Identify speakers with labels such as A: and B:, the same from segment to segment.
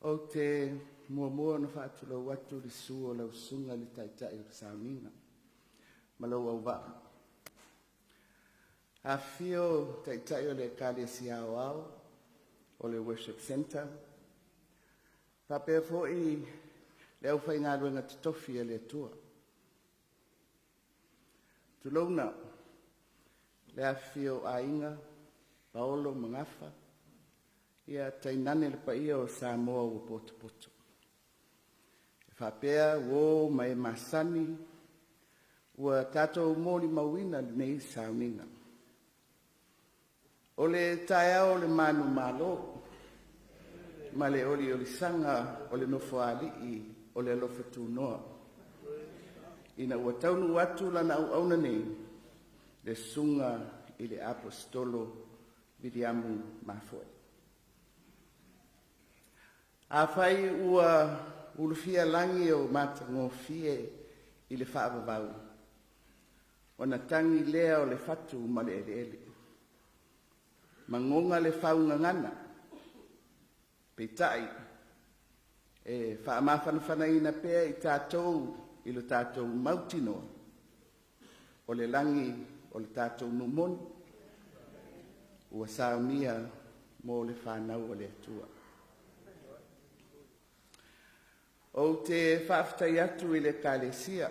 A: O te mua na whaatula watu li sua lau sunga li taitai o saunina. Malau au waa. A fio taitai o le kale si au o le worship center. Papea foi le au whai ngā ruenga titofi le tua. Tulauna le a fio a inga, Paolo Mangafa, ia tainane le paia o Samoa o Potopoto. E whapea wo mai masani, ua tātou MOLIMAUina nei sauninga. O le taea o le manu Mālō, ma le oli sanga o le nofo alii o le alofa tūnoa. Ina ua taunu atu lana au nei, le sunga i le Aposetolo Viliamu Mafo'e. A whai ua ulufia langi o matangofie i le whaavavau. O na tangi lea o le fatu ma le ele. Mangonga le whaunga ngana. Peitai. E whaamawhanawhanaina pea i tātou i le tātou mautinoa. O le langi o le tātou numoni. Ua saunia mo le whanau o le atua. O te whaafitai atu i le kālesia,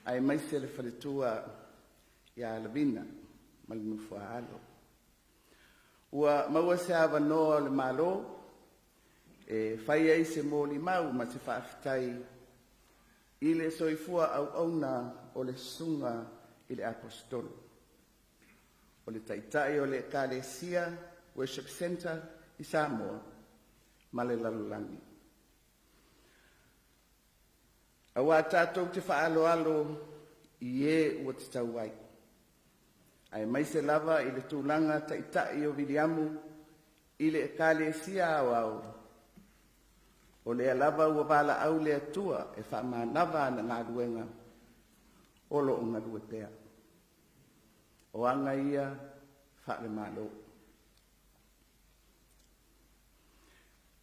A: ai maise le whaletua i a lawina, malinufua alo. Ua maua se awa noa le Mālō, e whai ei se MOLIMAU ma se whaafitai i le soifua au auna o le sunga i le Aposetolo. O le taitai o le kālesia, worship center i Samoa, ma le lalolagi. Awa tātou te whaaloalo i e ua te tauai. Ai mai se lava i le tūlanga taitai o Viliamu i le kālesia au. O le alava ua wala au le atua e whaamanawa na ngā ruenga olo o ngā rue pea. O anga ia whaale Mālō.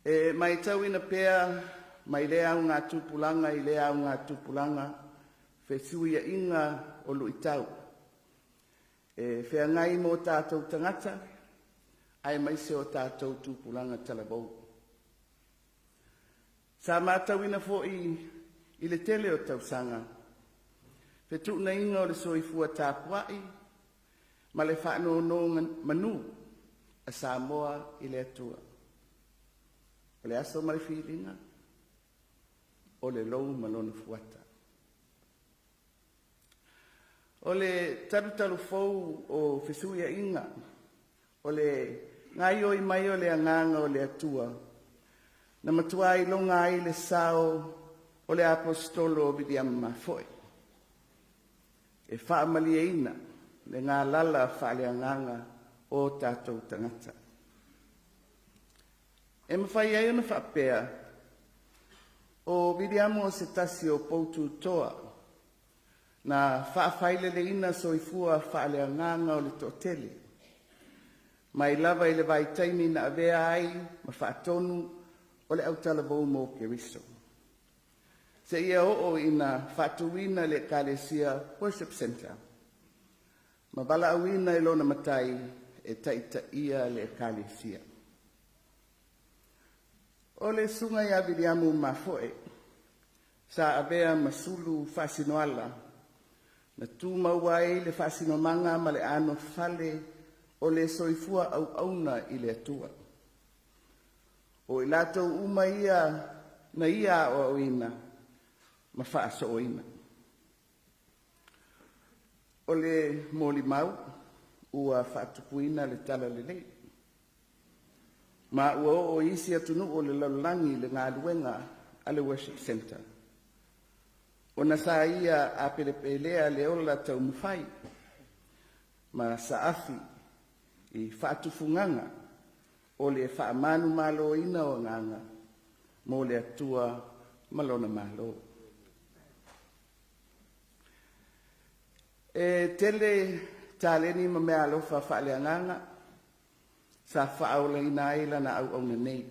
A: E mai tauina pea mai lea au ngā tūpulanga i lea au ngā tūpulanga, whesuia inga o lui tau. E whea ngai mō tātou tangata, ai maise o tātou tūpulanga talabou. Sa mātauina fo i le tele o tausanga. Whetuna inga o le soifua tāpuai, ma le whaano no manu a Samoa i le atua. O le aso mai whiringa, o le lou malona fuata. O le tarutalu fou o whesuia inga, o le ngai oi mai o le anganga o le atua, na matua i longa ai le sao o le Aposetolo Viliamu Mafo'e. E whaamalia ina, le ngā lala whaale anganga o tātou tangata. E mawhai ai ona whapea, o Viliamu o se tasi o poutu toa, na whaawhaile le ina soifua whaale anganga o le totele. Mai lava i le vai taimi na avea ai, ma whaatonu o le autalabou mo Keriso. Se ia o ina whaatuina le kālesia worship center. Ma bala awina i lona matai e taita ia le kālesia. O le sunga ia Viliamu Mafo'e, sa avea masulu whasinoala, na tūmauai le whasinomanga ma le ano fale o le soifua au auna i le atua. O i latou uma ia na ia o oina, ma whaaso oina. O le MOLIMAU, ua whaatupuina le tala lelei. Ma ua o isi atunu o le lalolagi le ngā luenga a le worship center. O na sa ia a pelepelea le ola tau mawhai, ma sa afi i whaatufunganga o le whaamanu Mālō ina o nganga, mo le atua malona Mālō. E tele tāleni ma mea alofa whaale anganga, sa whaola ina ai lana au au nei.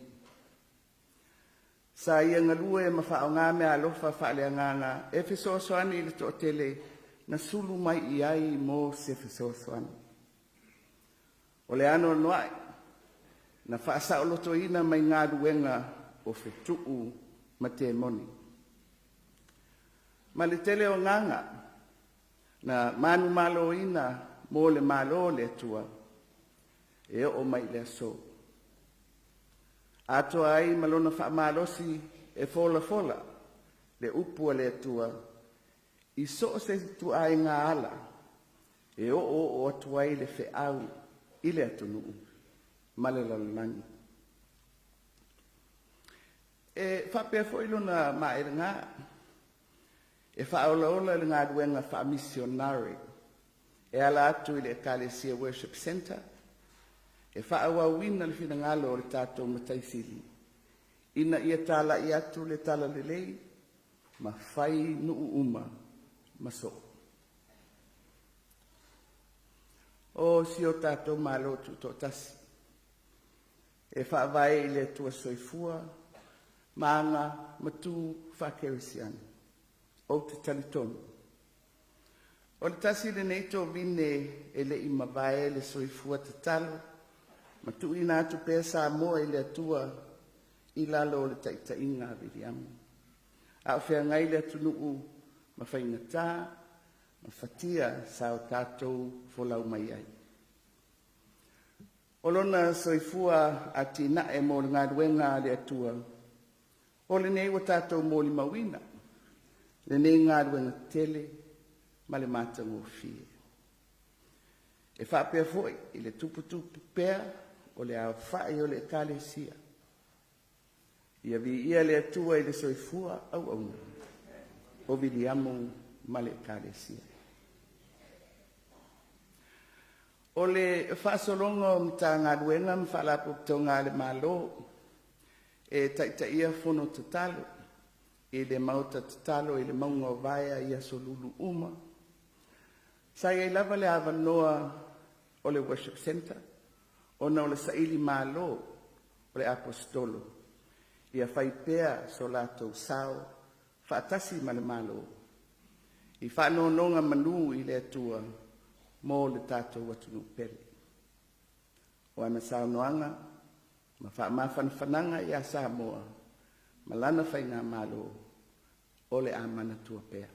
A: Sa ia ngalue mawhaonga mea alofa whaaleanganga e fesoasoani le to'atele na sulu mai i ai mo se fesoasoani. O le ano noai, na whaasaulotoina mai ngā ruenga o whetuu ma te moni. Ma le tele o nganga, na manu Mālō ina mo le Mālō le atua, e o mai le aso. Atoa ai malona whaamalosi e fola le upua le atua, i so se tu ai ngā ala, e o atua i le wheau i le atunuu, ma le lalolagi. E whapea foilona maere ngā, e whaolaola le ngā ruenga whaamisionari, e ala atu i le Ekalesia Worship Center, e whaawawina le whina ngalo o le tātou mataisili, ina ia tala i atu le tala lelei, ma whai nuu uma maso. O si o tātou Mālō tu tō tasi, e whaawai i le tua soifua, maanga matu whakerisiani, o te talitonu. O le tasi le neito vine e le imawae le soifua te talo, matu ina atu pēr Samoa i le atua i lalo le taitainga Viliamu. A o whea ngai le atu nuu ma whaingatā, ma whatia sa o tātou wholau mai ai. O lona soifua a tina e mo ngā ruenga le atua, o le nei wa tātou MOLIMAU ina, le nei ngā ruenga tele, ma le mātango fie. E whapea foi i le tupu pēr, o le au whae o le Ekalesia. Ia vi ia le atua i le soifua au o Viliamu ma le Ekalesia. O le whaasolonga o mta ngā ruenga mwhalapo ptonga le Mālō, e taitaia whono tatalo, i le mauta tatalo i le maunga o vaia i asolulu uma. Sa ia lava le avanoa o le Worship Center, ona o le saili Mālō o le Aposetolo, ia whaipea so lātou sao, whaatasi ma le Mālō, i whanononga manu i le atua, mō le tātou atunu pere. O ana saunoanga, ma whaamawhanawhananga i a Samoa, ma lana whainga Mālō, o le amana tua pea.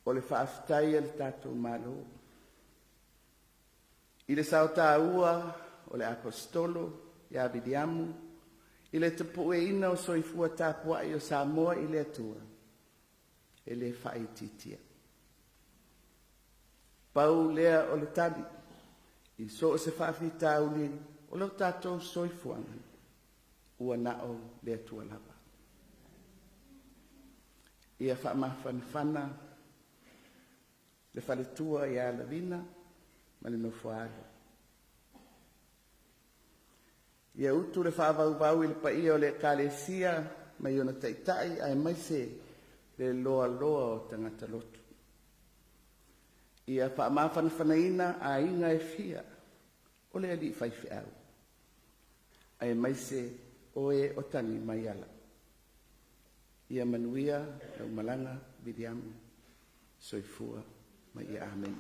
A: O le whaafitai le tātou Mālō, i le sauta ua o le Aposetolo, ia Viliamu, i le tapu e ina o soifua tāpua i o Samoa i le atua, e le whaititia. Pau lea o le tali, i so o se whaafita uli o le tātou soifuanga, ua nao le atua lava. Ia whaamawhanawhana, le whaletua i a lavina, ma le nofuaro. Ia utu le whaavau i le paia o le Ekalesia, ma i ona taitai ai maise le loa o tangata lotu. Ia whaamawhanawhanaina a inga e fia, o le ali whaiwhiau. Ai maise oe o tangi mai ala. Ia manuia, lau malanga, Viliamu, soifua, ma ia amen.